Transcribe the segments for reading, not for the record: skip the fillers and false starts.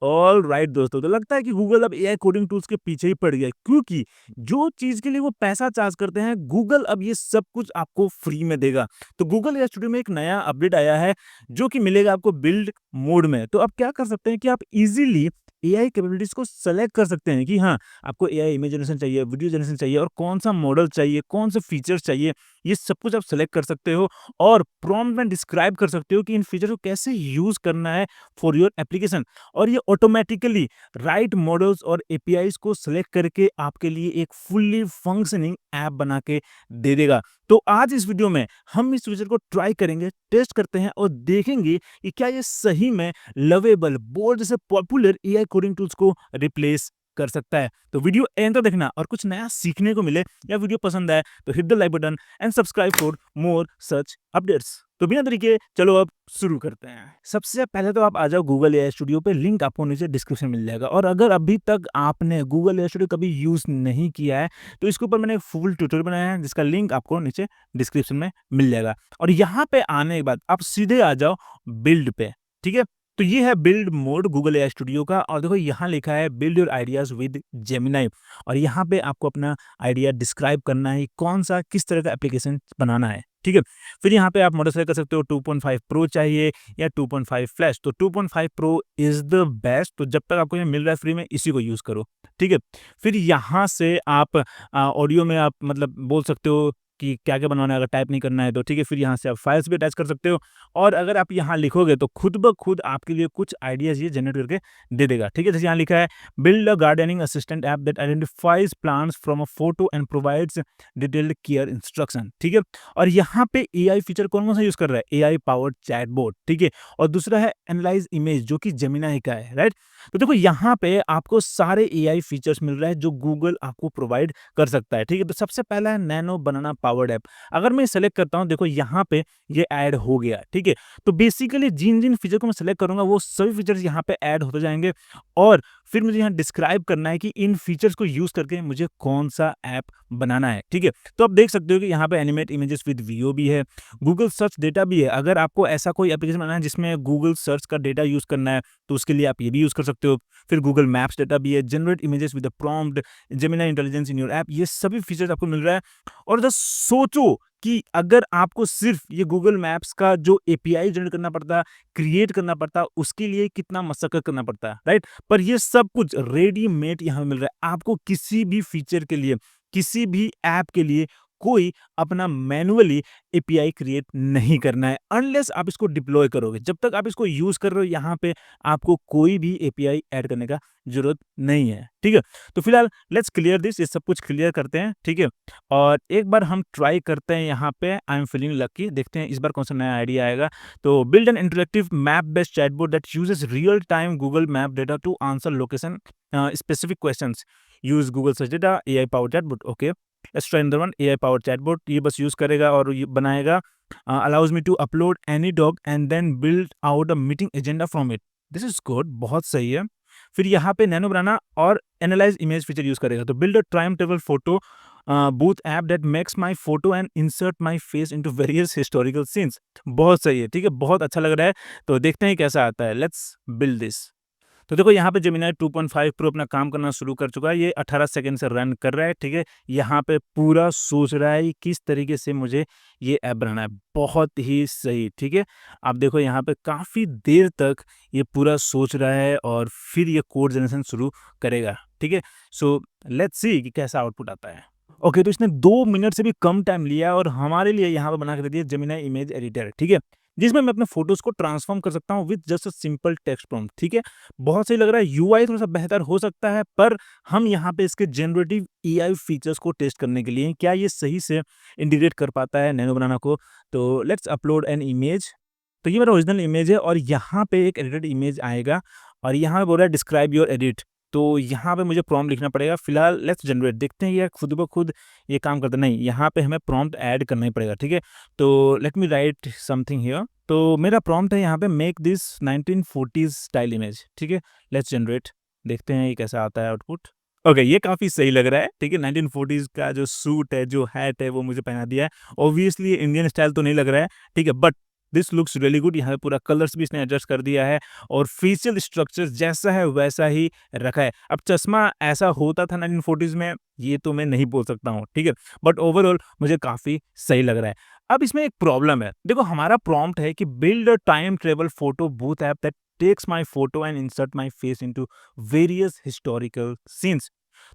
All right दोस्तों, तो लगता है कि गूगल अब एआई कोडिंग टूल्स के पीछे ही पड़ गया है, क्योंकि जो चीज़ के लिए वो पैसा चार्ज करते हैं, गूगल अब ये सब कुछ आपको फ्री में देगा। तो गूगल एआई स्टूडियो में एक नया अपडेट आया है, जो कि मिलेगा आपको बिल्ड मोड में। तो आप क्या कर सकते हैं कि आप इज़िली एआई कैपेबिलिटीज़ को सेलेक्ट कर सकते हैं कि हाँ, आपको एआई इमेज जनरेशन चाहिए, वीडियो जनरेशन चाहिए और कौन-सा मॉडल चाहिए, कौन से फीचर्स चाहिए, ये सब कुछ आप सेलेक्ट कर सकते हो और प्रॉम्प्ट में डिस्क्राइब कर सकते हो कि इन फीचर को कैसे यूज़ करना है फॉर योर एप्लीकेशन। और ये ऑटोमेटिकली राइट मॉडल्स और एपीआईज़ को सेलेक्ट करके आपके लिए एक फुल्ली फंक्शनिंग ऐप बना के दे देगा। तो आज इस वीडियो में हम इस फीचर को ट्राई करेंगे, टेस्ट करते हैं और देखेंगे कि क्या ये सही में लवेबल, बोल्ड जैसे पॉपुलर एआई कोडिंग टूल्स को रिप्लेस कर सकता है। तो वीडियो एंड तक देखना और कुछ नया सीखने को मिले। या वीडियो पसंद आए तो hit the like button and subscribe for more such updates. तो बिना तरीके चलो अब शुरू करते हैं। सबसे पहले तो आप आ जाओ गूगल एआई स्टूडियो पे, लिंक आपको नीचे डिस्क्रिप्शन मिल जाएगा। और अगर अभी तक आपने गूगल एआई स्टूडियो कभी यूज़ नहीं किया है, तो इसके ऊपर मैंने एक फुल ट्यूटोरियल बनाया है, जिसका लिंक आपको नीचे डिस्क्रिप्शन में मिल जाएगा। और यहाँ पे आने के बाद आप सीधे आ जाओ बिल्ड पे, ठीक है? तो ये है build mode Google AI studio का। और देखो यहाँ लिखा है build your ideas with Gemini. और यहाँ पे आपको अपना आइडिया डिस्क्राइब करना है, कौन सा किस तरह का एप्लीकेशन बनाना है, ठीक है? फिर यहाँ पे आप मॉडल सेलेक्ट कर सकते हो, 2.5 प्रो चाहिए या 2.5 फ्लैश। तो 2.5 प्रो इज द बेस्ट। तो जब तक आपको ये मिल रहा है फ्री में, इसी को यूज करो, ठीक है? फिर यहाँ से आप ऑडियो में आप मतलब बोल सकते हो कि क्या-क्या बनवाना है, अगर टाइप नहीं करना है तो, ठीक है? फिर यहाँ से आप फाइल्स भी अटैच कर सकते हो। और अगर आप यहाँ लिखोगे तो खुद ब खुद आपके लिए कुछ आइडियाज़ ये जनरेट करके दे देगा, ठीक है? जैसे यहाँ लिखा है build a gardening assistant app that identifies plants from a photo and provides detailed care instruction, ठीक है? और यहाँ पे एआई फीचर कौन-कौन सा यूज़ कर रहा है? एआई पावर्ड चैटबॉट, ठीक है? और दूसरा है एनालाइज इमेज, जो कि जेमिनी का है, राइट? तो देखो यहाँ पे आपको सारे एआई फीचर्स मिल रहे हैं जो गूगल आपको प्रोवाइड कर सकता है, ठीक है? तो सबसे पहला है नैनो बनाना पावर्ड ऐप। अगर मैं सेलेक्ट करता हूँ, देखो यहाँ पे ये ऐड हो गया, ठीक है? तो बेसिकली जिन-जिन फीचर को मैं सेलेक्ट करूँगा, वो सभी फीचर्स यहाँ पे ऐड होते जाएँगे। और फिर मुझे यहाँ डिस्क्राइब करना है कि इन फीचर्स को यूज़ करके मुझे कौन-सा ऐप बनाना है, ठीक है? तो आप देख सकते हो कि यहाँ पे एनिमेट इमेजेस विद वीओ भी है, गूगल सर्च डेटा भी है। अगर आपको ऐसा कोई एप्लीकेशन बनाना है जिसमें गूगल सर्च का डेटा यूज़ करना है, तो उसके लिए आप ये भी यूज़ कर सकते हो। फिर गूगल मैप्स डेटा भी है, generate images with the prompt, Gemini intelligence in your app, ये सभी फीचर्स आपको मिल रहा है। और जस्ट सोचो कि अगर आपको सिर्फ ये गूगल मैप्स का जो एपीआई जनरेट करना पड़ता, क्रिएट करना पड़ता, उसके लिए कितना मशक्कत करना पड़ता है, राइट? पर ये सब कुछ रेडीमेड यहाँ मिल रहा है। आपको किसी भी फीचर के लिए, किसी भी ऐप के लिए कोई अपना मैन्युअली एपीआई क्रिएट नहीं करना है, अनलेस आप इसको डिप्लॉय करोगे। जब तक आप इसको यूज़ कर रहे हो, यहाँ पे आपको कोई भी एपीआई ऐड करने का ज़रूरत नहीं है, ठीक है? तो फिलहाल लेट्स क्लियर दिस, ये सब कुछ क्लियर करते हैं, ठीक है? और एक बार हम ट्राई करते हैं यहाँ पे आई एम फीलिंग लकी, देखते हैं इस बार कौन सा नया आइडिया आएगा। तो build an interactive map based chatbot that uses real time Google map data to answer location specific questions, use Google search data, AI power chatbot. Okay, let's try another one, AI power chatbot. ये बस use करेगा और ये बनाएगा allows me to upload any doc and then build out a meeting agenda from it. This is good, बहुत सही है। फिर यहाँ पे नैनो बनाना और एनालाइज इमेज फीचर यूज करेगा। तो build a time table photo booth app that makes my photo and insert my face into various historical scenes. बहुत सही है, ठीक है? बहुत अच्छा लग रहा है। तो देखते हैं कैसा आता है। Let's build this. तो देखो यहाँ पे जेमिनी 2.5 प्रो अपना काम करना शुरू कर चुका है। ये 18 सेकंड से रन कर रहा है, ठीक है? यहाँ पे पूरा सोच रहा है कि किस तरीके से मुझे ये ऐप बनाना है। बहुत ही सही, ठीक है? आप देखो यहाँ पे काफ़ी देर तक ये पूरा सोच रहा है और फिर ये कोड जनरेशन शुरू करेगा, ठीक है? सो लेट्स सी कि कैसा आउटपुट आता है। ओके, तो इसने 2 मिनट से भी कम टाइम लिया और हमारे लिए यहाँ पे बना के दे दिया जेमिनी इमेज एडिटर, ठीक है? जिसमें मैं अपने फोटोज़ को ट्रांसफ़ॉर्म कर सकता हूँ with just a simple text prompt, ठीक है? बहुत सही लग रहा है। यूआई थोड़ा-सा बेहतर हो सकता है, पर हम यहाँ पे इसके जनरेटिव एआई फीचर्स को टेस्ट करने के लिए, क्या ये सही से इंटीग्रेट कर पाता है नैनो बनाना को। तो लेट्स अपलोड एन इमेज। तो ये मेरा ओरिजिनल इमेज है और यहाँ पे एक एडिटेड इमेज आएगा और यहाँ पे बोल रहा है डिस्क्राइब योर एडिट। तो यहाँ पे मुझे प्रॉम्प्ट लिखना पड़ेगा। फिलहाल लेट्स जनरेट, देखते हैं ये खुद ब खुद ये काम करता नहीं, यहाँ पे हमें प्रॉम्प्ट ऐड करना ही पड़ेगा, ठीक है? तो let me right something here. तो मेरा प्रॉम्प्ट है यहाँ पे make this 1940s style image, ठीक है? लेट्स जनरेट, देखते हैं ये कैसा आता है आउटपुट। ओके, ये काफ़ी सही लग रहा है, ठीक है? 1940s का जो सूट है, जो हैट है, वो मुझे पहना दिया है। ऑब्वियसली ये इंडियन स्टाइल तो नहीं लग रहा है, ठीक है? But this looks really good. यहाँ पे पूरा कलर्स भी इसने एडजस्ट कर दिया है और फेशियल स्ट्रक्चर जैसा है वैसा ही रखा है। अब चश्मा ऐसा होता था 1940s में, ये तो मैं नहीं बोल सकता हूँ, ठीक है? बट ओवरऑल मुझे काफ़ी सही लग रहा है। अब इसमें एक प्रॉब्लम है। देखो हमारा प्रॉम्प्ट है कि build a time travel photo booth app that takes my photo and insert my face into various historical scenes.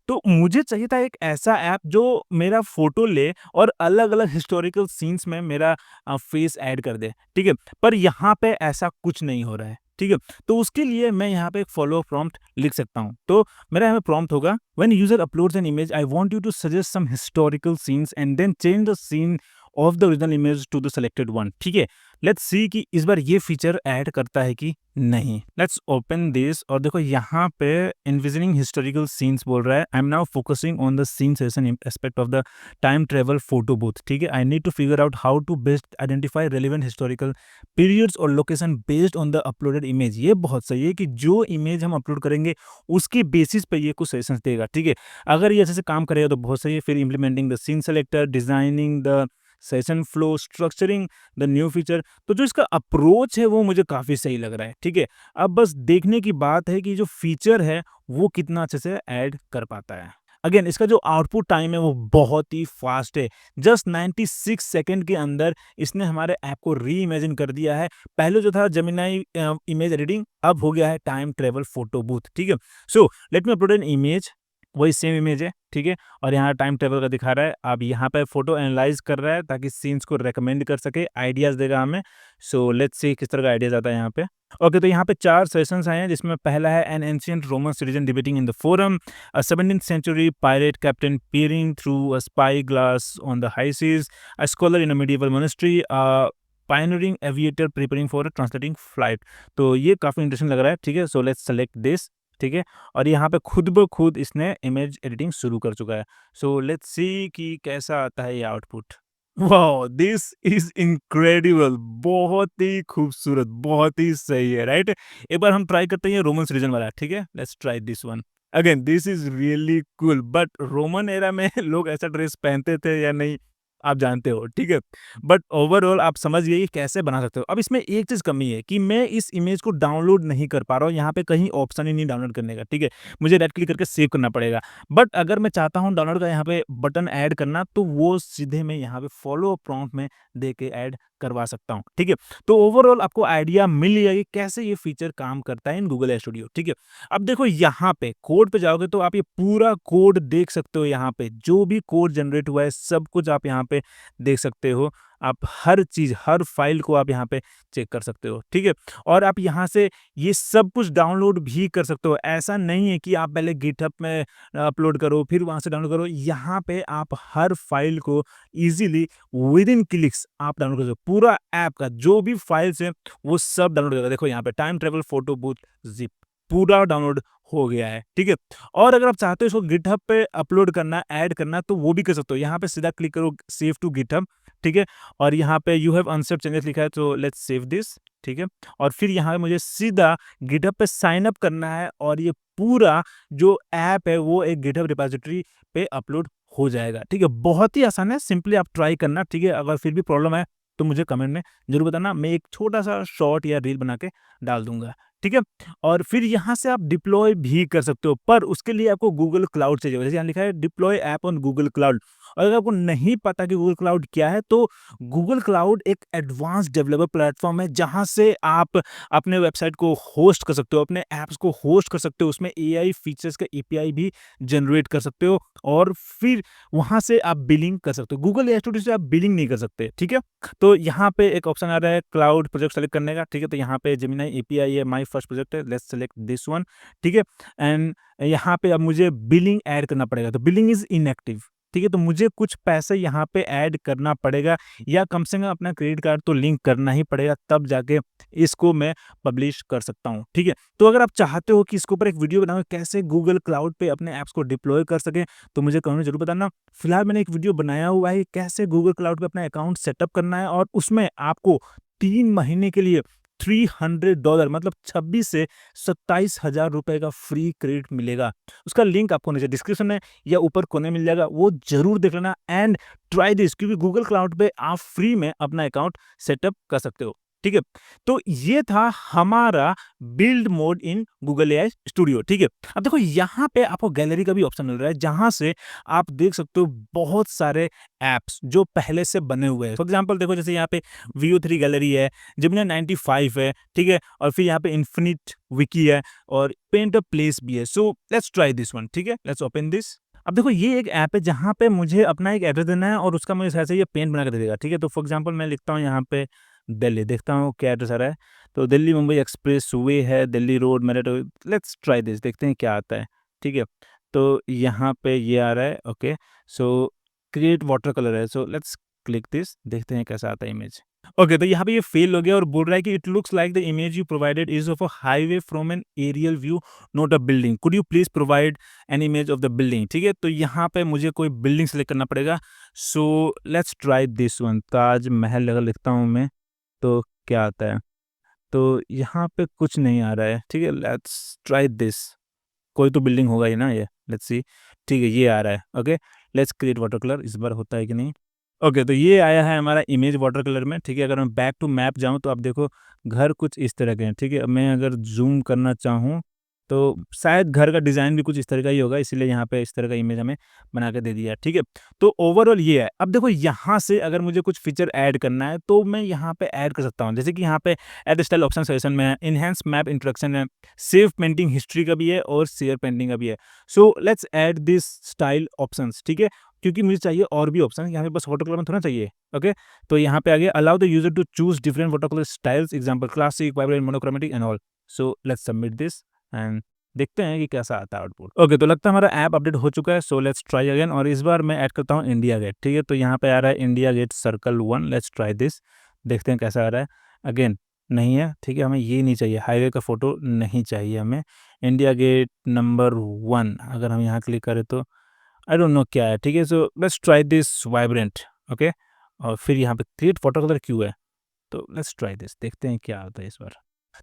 तो मुझे चाहिए था एक ऐसा ऐप जो मेरा फ़ोटो ले और अलग-अलग हिस्टोरिकल सीन्स में मेरा फेस ऐड कर दे, ठीक है? पर यहाँ पे ऐसा कुछ नहीं हो रहा है, ठीक है? तो उसके लिए मैं यहाँ पे एक फॉलो प्रॉम्प्ट लिख सकता हूँ। तो मेरा यहाँ पे प्रॉम्प्ट होगा, when user uploads an image I want you to suggest some historical scenes and then change the scene of the original image to the selected one, ठीक है? लेट्स सी कि इस बार ये फीचर ऐड करता है कि नहीं। लेट्स ओपन दिस और देखो यहाँ पे एनविजनिंग हिस्टोरिकल सीन्स बोल रहा है। I am now focusing on the scene session aspect of the time travel photo booth, ठीक है? I need to figure out how to best identify relevant historical periods और location based on the uploaded image. ये बहुत सही है कि जो image हम अपलोड करेंगे उसके बेसिस पे ये कुछ सजेशंस देगा, ठीक है? अगर ये अच्छे से काम करेगा तो बहुत सही है। फिर implementing the scene selector, designing the session flow, structuring the new feature. तो जो इसका अप्रोच है वो मुझे काफ़ी सही लग रहा है, ठीक है? अब बस देखने की बात है कि जो फीचर है वो कितना अच्छे से ऐड कर पाता है। अगेन इसका जो आउटपुट टाइम है वो बहुत ही फास्ट है। जस्ट 96 सेकंड के अंदर इसने हमारे ऐप को रीइमेजिन कर दिया है। पहले जो था जेमिनी इमेज एडिटिंग, अब हो गया है टाइम ट्रैवल फोटो बूथ, ठीक है? So let me upload an image, वही सेम इमेज है, ठीक है? और यहाँ टाइम ट्रैवल का दिखा रहा है। अब यहाँ पे फोटो एनालाइज कर रहा है ताकि सीन्स को रिकमेंड कर सके, आइडियाज़ देगा हमें। सो लेट्स सी किस तरह का आइडियाज़ आता है यहाँ पे। ओके, तो यहाँ पे 4 सेशंस आए हैं जिसमें पहला है an ancient Roman citizen debating in the forum, a 17th century pirate captain peering through a spy glass on the high seas, a scholar in a medieval monastery, pioneering aviator preparing for a translating flight. तो ये काफ़ी interesting लग रहा है, ठीक है? So let's select this, ठीक है? और यहाँ पे खुद ब खुद इसने इमेज एडिटिंग शुरू कर चुका है। सो लेट्स सी कि कैसा आता है ये output. Wow! This is incredible, बहुत ही खूबसूरत, बहुत ही सही है, राइट? एक बार हम ट्राई करते हैं ये रोमन सिटीज़न वाला, ठीक है? Let's try this one. Again this is really cool, but Roman era में लोग ऐसा ड्रेस पहनते थे या नहीं, आप जानते हो, ठीक है? बट ओवरऑल आप समझ गए कि कैसे बना सकते हो। अब इसमें एक चीज़ कमी है कि मैं इस इमेज को डाउनलोड नहीं कर पा रहा हूँ, यहाँ पे कहीं ऑप्शन ही नहीं डाउनलोड करने का, ठीक है? मुझे राइट क्लिक करके सेव करना पड़ेगा। बट अगर मैं चाहता हूँ डाउनलोड का यहाँ पे बटन ऐड करना, तो वो सीधे मैं यहाँ पे फॉलो प्रॉम्प्ट में दे के ऐड करवा सकता हूँ, ठीक है? तो ओवरऑल आपको आइडिया मिल गया कि कैसे ये फीचर काम करता है इन गूगल स्टूडियो, ठीक है? अब देखो यहाँ पे कोड पे जाओगे तो आप ये पूरा कोड देख सकते हो। यहाँ पे जो भी कोड जनरेट हुआ है सब कुछ आप यहाँ पे देख सकते हो। आप हर चीज़, हर फाइल को आप यहाँ पे चेक कर सकते हो, ठीक है? और आप यहाँ से ये सब कुछ डाउनलोड भी कर सकते हो। ऐसा नहीं है कि आप पहले गिटहब में अपलोड करो फिर वहाँ से डाउनलोड करो। यहाँ पे आप हर फाइल को ईज़िली विदिन क्लिक्स आप डाउनलोड कर सकते हो। पूरा ऐप का जो भी फाइल्स हैं वो सब डाउनलोड करेगा। देखो यहाँ पे time travel photo booth zip पूरा डाउनलोड हो गया है, ठीक है? और अगर आप चाहते हो इसको गिटहब पे अपलोड करना, ऐड करना तो वो भी कर सकते हो। यहाँ पे सीधा क्लिक करो सेव टू गिटहब, ठीक है? और यहाँ पे यू हैव अनसेव्ड चेंजेस लिखा है तो लेट्स सेव दिस, ठीक है? और फिर यहाँ पे मुझे सीधा गिटहब पे साइन अप करना है और ये पूरा जो ऐप है वो एक गिटहब रिपॉजिटरी पे अपलोड हो जाएगा, ठीक है? बहुत ही आसान है, सिंपली आप ट्राई करना, ठीक है? अगर फिर भी प्रॉब्लम है तो मुझे कमेंट में ज़रूर बताना, मैं एक छोटा-सा शॉर्ट या रील बना के डाल दूँगा, ठीक है? और फिर यहाँ से आप डिप्लॉय भी कर सकते हो, पर उसके लिए आपको गूगल क्लाउड चाहिए। जैसे यहाँ लिखा है deploy app on Google cloud. और अगर आपको नहीं पता कि गूगल क्लाउड क्या है, तो गूगल क्लाउड एक एडवांस डेवलपर प्लेटफॉर्म है, जहाँ से आप अपने वेबसाइट को होस्ट कर सकते हो, अपने ऐप्स को होस्ट कर सकते हो। उसमें एआई फीचर्स का एपीआई भी जनरेट कर सकते हो और फिर वहाँ से आप बिलिंग कर सकते हो। गूगल स्टूडियो से आप बिलिंग नहीं कर सकते, ठीक है? तो यहाँ पे एक ऑप्शन आ रहा है क्लाउड प्रोजेक्ट सेलेक्ट करने का, ठीक है? तो यहाँ पे जेमिनी एपीआई है, माय फर्स्ट प्रोजेक्ट है, लेट्स सेलेक्ट दिस वन, ठीक है? एंड यहाँ पे अब मुझे बिलिंग ऐड करना पड़ेगा, तो बिलिंग इज़ इनएक्टिव, ठीक है? तो मुझे कुछ पैसे यहाँ पे ऐड करना पड़ेगा या कम से कम अपना क्रेडिट कार्ड तो लिंक करना ही पड़ेगा, तब जाके इसको मैं पब्लिश कर सकता हूँ, ठीक है? तो अगर आप चाहते हो कि इसके ऊपर एक वीडियो बनाऊँ कैसे गूगल क्लाउड पे अपने ऐप्स को डिप्लॉय कर सकें, तो मुझे कमेंट में ज़रूर बताना। फिलहाल मैंने एक वीडियो बनाया हुआ है कैसे गूगल क्लाउड पे अपना अकाउंट सेटअप करना है और उसमें आपको 3 महीने के लिए $300 मतलब 26 से 27,000 रुपए का फ्री क्रेडिट मिलेगा। उसका लिंक आपको नीचे डिस्क्रिप्शन में या ऊपर कोने मिल जाएगा, वो ज़रूर देख लेना एंड ट्राई दिस, क्योंकि गूगल क्लाउड पे आप फ्री में अपना अकाउंट सेटअप कर सकते हो। ठीक है? तो ये था हमारा build mode in Google AI studio, ठीक है? अब देखो यहाँ पे आपको गैलरी का भी ऑप्शन मिल रहा है, जहाँ से आप देख सकते हो बहुत सारे ऐप्स जो पहले से बने हुए हैं। फॉर एग्ज़ाम्पल देखो जैसे यहाँ पे वीओ 3 गैलरी है, जेमिनी 95 है, ठीक है? और फिर यहाँ पे इन्फिनिट विकी है और पेंट अ प्लेस भी है। So let's try this one, ठीक है? Let's open this. अब देखो ये एक ऐप है जहाँ पे मुझे अपना एक एड्रेस देना है और उसका मुझे शायद से ये पेंट बना के दे देगा, ठीक है? तो फॉर एग्ज़ाम्पल मैं लिखता हूँ यहाँ पे दिल्ली, देखता हूँ क्या एड्रेस आ रहा है। तो दिल्ली मुंबई एक्सप्रेस वे है, Delhi road Meerut. Let's try this, देखते हैं क्या आता है, ठीक है? तो यहाँ पे ये आ रहा है, ओके। सो क्रिएट वाटर कलर है, सो लेट्स क्लिक दिस, देखते हैं कैसा आता है इमेज। ओके, तो यहाँ पे ये फेल हो गया और बोल रहा है कि it looks like the image you provided is of a highway from an aerial view, not a building. Could you please provide an image of the building, ठीक है? तो यहाँ पे मुझे कोई बिल्डिंग सेलेक्ट करना पड़ेगा। So let's try this one, Taj Mahal अगर लिखता हूँ मैं तो क्या आता है? तो यहाँ पे कुछ नहीं आ रहा है, ठीक है? लेट्स ट्राई दिस, कोई तो बिल्डिंग होगा ही ना ये, लेट्स सी। ठीक है, ये आ रहा है, okay. Let's create water colour, इस बार होता है कि नहीं। ओके, तो ये आया है हमारा इमेज वाटर कलर में, ठीक है। अगर मैं बैक टू मैप जाऊँ तो आप देखो घर कुछ इस तरह के हैं, ठीक है। अब मैं अगर ज़ूम करना चाहूँ तो शायद घर का डिज़ाइन भी कुछ इस तरह का ही होगा, इसीलिए यहाँ पे इस तरह का इमेज हमें बना के दे दिया है, ठीक है। तो ओवरऑल ये है। अब देखो यहाँ से अगर मुझे कुछ फीचर ऐड करना है तो मैं यहाँ पे ऐड कर सकता हूँ, जैसे कि यहाँ पे ऐड स्टाइल ऑप्शन सजेशन में है, एनहांस मैप इंटरेक्शन है, सेव पेंटिंग हिस्ट्री का भी है और शेयर पेंटिंग का भी है। So let's add this style options, ठीक है, क्योंकि मुझे चाहिए और भी ऑप्शन, यहाँ पे बस वाटर कलर में थोड़ा चाहिए, ओके। तो यहाँ पे आगे allow the user to choose different water colour styles, example classic, vibrant, monochromatic and all. So let's submit this and देखते हैं कि कैसा आता है आउटपुट। ओके, तो लगता है हमारा ऐप अपडेट हो चुका है। सो लेट्स ट्राई अगेन और इस बार मैं ऐड करता हूँ इंडिया गेट, ठीक है। तो यहाँ पे आ रहा है India Gate circle 1, let's try this, देखते हैं कैसा आ रहा है। अगेन नहीं है, ठीक है, हमें ये नहीं चाहिए, हाईवे का फोटो नहीं चाहिए हमें। इंडिया गेट नंबर 1 अगर हम यहाँ क्लिक करें तो आई डोंट नो क्या है, ठीक है। So let's try this vibrant, okay. और फिर यहाँ पे क्रिएट वाटर कलर क्यों है, तो लेट्स ट्राई दिस, देखते हैं क्या होता है इस बार।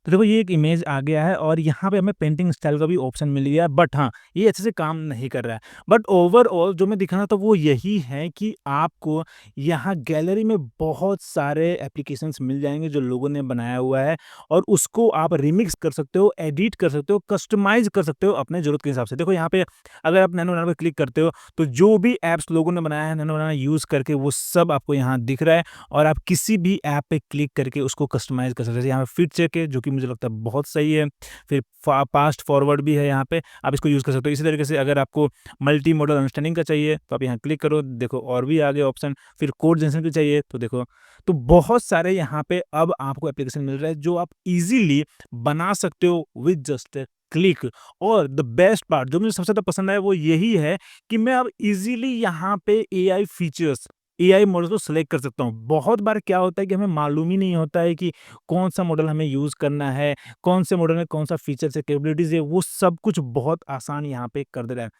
तो देखो ये एक इमेज आ गया है और यहाँ पे हमें पेंटिंग स्टाइल का भी ऑप्शन मिल गया है, बट हाँ, ये अच्छे से काम नहीं कर रहा है। बट ओवरऑल जो मैं दिखाना था वो यही है कि आपको यहाँ गैलरी में बहुत सारे एप्लीकेशंस मिल जाएँगे जो लोगों ने बनाया हुआ है और उसको आप रिमिक्स कर सकते हो, एडिट कर सकते हो, कस्टमाइज़ कर सकते हो अपने ज़रूरत के हिसाब से। देखो यहाँ पे अगर आप नैनो बनाना पे क्लिक करते हो, तो जो भी ऐप्स लोगों ने बनाया है नैनो बनाना यूज़ करके वो सब आपको यहाँ दिख रहा है और आप किसी भी ऐप पे क्लिक करके उसको कस्टमाइज़ कर सकते हो। जैसे यहाँ पे फिट चेक है, जो कि मुझे लगता है बहुत सही है। फिर फास्ट फॉरवर्ड भी है यहाँ पे, आप इसको यूज़ कर सकते हो। इसी तरीके से अगर आपको मल्टी मॉडल अंडरस्टैंडिंग का चाहिए, तो आप यहाँ क्लिक करो, देखो और भी आ गए ऑप्शन। फिर कोड जनरेशन की चाहिए, तो देखो, तो बहुत सारे यहाँ पे अब आपको एप्लीकेशन मिल रहा है जो आप ईज़िली बना सकते हो विद जस्ट अ क्लिक। और द बेस्ट पार्ट जो मुझे सबसे ज़्यादा पसंद आया वो यही है कि मैं अब ईज़िली यहाँ पे एआई फीचर्स, एआई मॉडल को सेलेक्ट कर सकता हूँ। बहुत बार क्या होता है कि हमें मालूम ही नहीं होता है कि कौन-सा मॉडल हमें यूज़ करना है, कौन से मॉडल में कौन-सा फीचर्स है, कैपेबिलिटीज़ है, वो सब कुछ बहुत आसान यहाँ पे कर दे रहा है।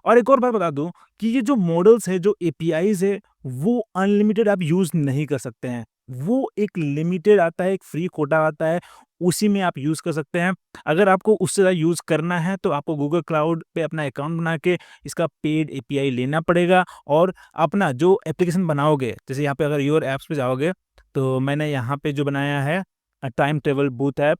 और एक और बात बता दूँ कि ये जो मॉडल्स है, जो एपीआईज़ है, वो अनलिमिटेड आप यूज़ नहीं कर सकते हैं। वो एक लिमिटेड आता है, एक फ्री कोटा आता है, उसी में आप यूज़ कर सकते हैं। अगर आपको उससे ज़्यादा यूज़ करना है, तो आपको गूगल क्लाउड पे अपना अकाउंट बना के इसका पेड एपीआई लेना पड़ेगा और अपना जो एप्लीकेशन बनाओगे, जैसे यहाँ पे अगर योर ऐप्स पे जाओगे, तो मैंने यहाँ पे जो बनाया है time table booth app,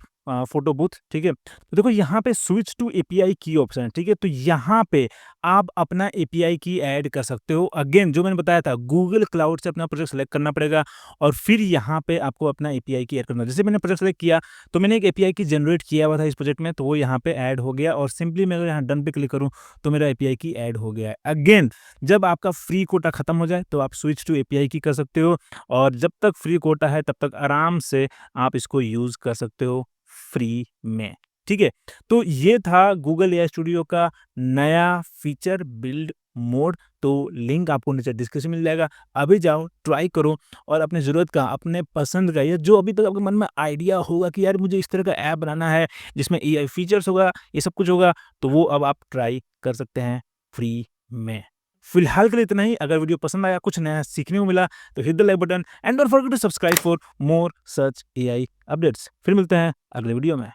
photo booth, ठीक है? तो देखो यहाँ पे स्विच टू एपीआई की ऑप्शन है, ठीक है? तो यहाँ पे आप अपना एपीआई की ऐड कर सकते हो। अगेन जो मैंने बताया था, गूगल क्लाउड से अपना प्रोजेक्ट सेलेक्ट करना पड़ेगा और फिर यहाँ पे आपको अपना एपीआई की ऐड करना है। जैसे मैंने प्रोजेक्ट सेलेक्ट किया, तो मैंने एक एपीआई की जनरेट किया हुआ था इस प्रोजेक्ट में, तो वो यहाँ पे ऐड हो गया और सिंपली मैं अगर यहाँ डन पे क्लिक करूँ, तो मेरा एपीआई की ऐड हो गया है। अगेन जब आपका फ्री कोटा खत्म हो जाए, तो आप स्विच टू एपीआई की कर सकते हो और जब तक फ्री कोटा है, तब तक आराम से आप इसको यूज़ कर सकते हो फ्री में, ठीक है? तो ये था गूगल एआई स्टूडियो का नया फीचर बिल्ड मोड। तो लिंक आपको नीचे डिस्क्रिप्शन में मिल जाएगा। अभी जाओ, ट्राई करो और अपने ज़रूरत का, अपने पसंद का, या जो अभी तक आपके मन में आइडिया होगा कि यार मुझे इस तरह का ऐप बनाना है जिसमें एआई फीचर्स होगा, ये सब कुछ होगा, तो वो अब आप ट्राई कर सकते हैं फ्री में। फिलहाल के लिए इतना ही। अगर वीडियो पसंद आया, कुछ नया सीखने को मिला, तो hit the like button and don't forget to subscribe for more such AI updates. फिर मिलते हैं अगले वीडियो में।